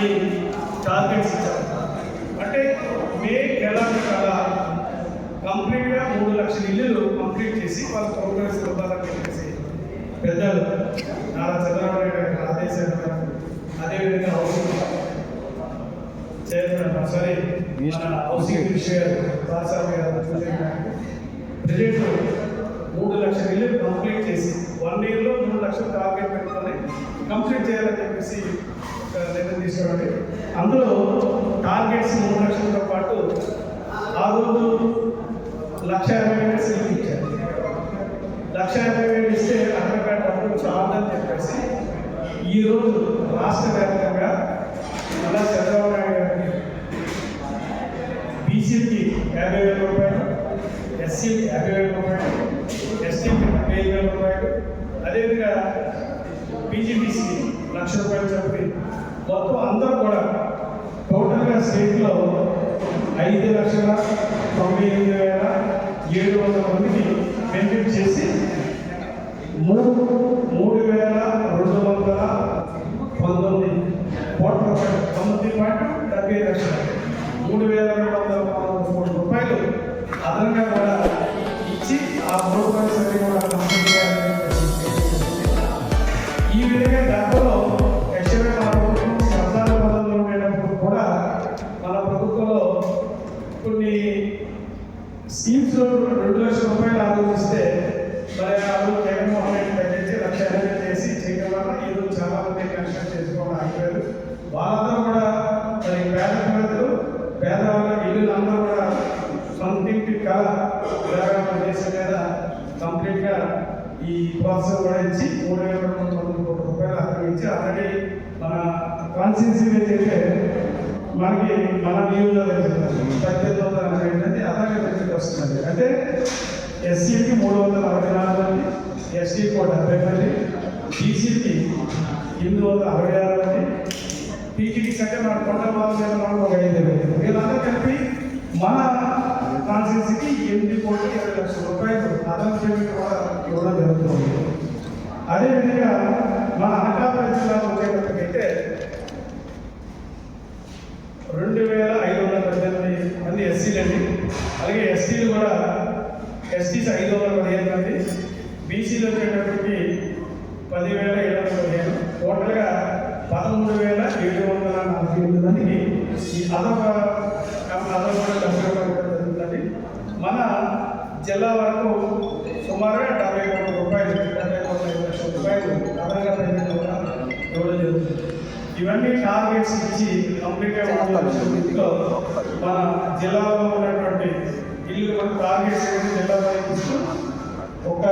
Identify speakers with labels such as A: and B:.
A: అని టార్గెట్స్ ఇచ్చారు. అంటే మే నెల కంప్లీట్గా 3 లక్షల ఇల్లులు కంప్లీట్ చేసి వాళ్ళ ప్రోగ్రెస్ ఇవ్వాలని చెప్పేసి పెద్దలు నారా చంద్రబాబు నాయుడు గారి ఆదేశాలు, అదేవిధంగా హౌసింగ్ చైర్మన్ హౌసింగ్ మినిస్టర్ పార్సామి గారు ప్రజెంట్ 3 లక్షల ఇల్లు కంప్లీట్ చేసి 1 ఇయర్లో 3 లక్షల టార్గెట్ పెట్టుకొని కంప్లీట్ చేయాలని చెప్పేసి ఒక నిర్ణయం తీసుకోండి. అందులో టార్గెట్స్ 3 లక్షలతో పాటు ఆ రోజు 1,50,000 సీట్లు ఇచ్చారు. 1,50,000 ఇస్తే అక్కడ డబ్బులు చాలని చెప్పేసి ఈరోజు రాష్ట్ర వ్యాప్తంగా అలా చంద్రబాబు నాయుడు గారికి బీసీకి 50,000 రూపాయలు, ఎస్సీకి 50,000 రూపాయలు, ఎస్టీకి 5,000 రూపాయలు, అదేవిధంగా పీజీడీసీ 1,00,000 రూపాయలు చెప్పి మొత్తం అందరూ కూడా టోటల్గా స్టేట్లో 5,98,700 మందికి బెనిఫిట్ చేసి 3,219 కోట్ల రూపాయలు, 9.75 లక్షలు, 3,219 కోట్ల రూపాయలు అదనంగా కూడా ఇచ్చి ఆ ప్రోగ్రామ్స్ అన్ని కూడా కంప్లీట్ చేయాలని. ఈ విధంగా గతంలో యశ్వర సర్దార్ పదంలో ఉండేటప్పుడు కూడా మన ప్రభుత్వంలో కొన్ని స్కీమ్స్ 2 లక్షల రూపాయలు ఆలోచిస్తే మరి ఆ రోజు జగన్మోహన్ రెడ్డి తగ్గించి 1,00,000 చేసి చేయడం వల్ల ఈరోజు చాలా మంది కన్స్ట్రక్ట్ చేసుకోవడం ఆగిపోయారు. వాళ్ళందరూ కూడా మరి పేద ప్రజలు పేదవాళ్ళ ఇల్లు అందరూ కూడా సొంతింటి కళ మన దేశం మీద కంప్లీట్గా ఈ ప్రోత్సాహం కూడా ఇచ్చి 3,219 కోట్ల రూపాయలు అక్కడ ఇచ్చి ఆల్రెడీ మన కాన్స్టిట్యూన్సీ అయితే మనకి మన నియోజకవర్గం 18,000 అలాగే బెనిఫిట్ వస్తుంది. అంటే ఎస్సీకి 364 మంది, ఎస్టీకి 70 మంది, బీసీకి 866 మంది, పీజీకి అంటే మన కొండ బాబు మీద మనం ఒక 5,000. వీళ్ళందరూ కలిపి మన కాన్స్టిట్యూన్సీకి 8,20,00,000 రూపాయలు అదనపు పేమెంట్ కూడా ఇవ్వడం జరుగుతుంది. అదేవిధంగా మన అనకాపల్లి జిల్లాలో వచ్చేటప్పటికైతే 2,518 మంది ఎస్సీలు అండి. అలాగే ఎస్టీలు కూడా ఎస్టీస్ 515 మంది, బీసీలు వచ్చేటప్పటికి 10,715, టోటల్గా 13,748 మందికి ఈ అదొక కూడా జరుగుతుంది. మన జిల్లా వరకు సుమారుగా 70 కోట్ల రూపాయలు, 70,5 లక్షల రూపాయలు అదనంగా పేమెంట్ కూడా ఇవ్వడం జరుగుతుంది. ఇవన్నీ టార్గెట్స్ ఇచ్చి కంప్లీట్గా మన జిల్లాలో ఉన్నటువంటి ఇల్లు టార్గెట్స్ జిల్లాలో ఇస్తూ ఒక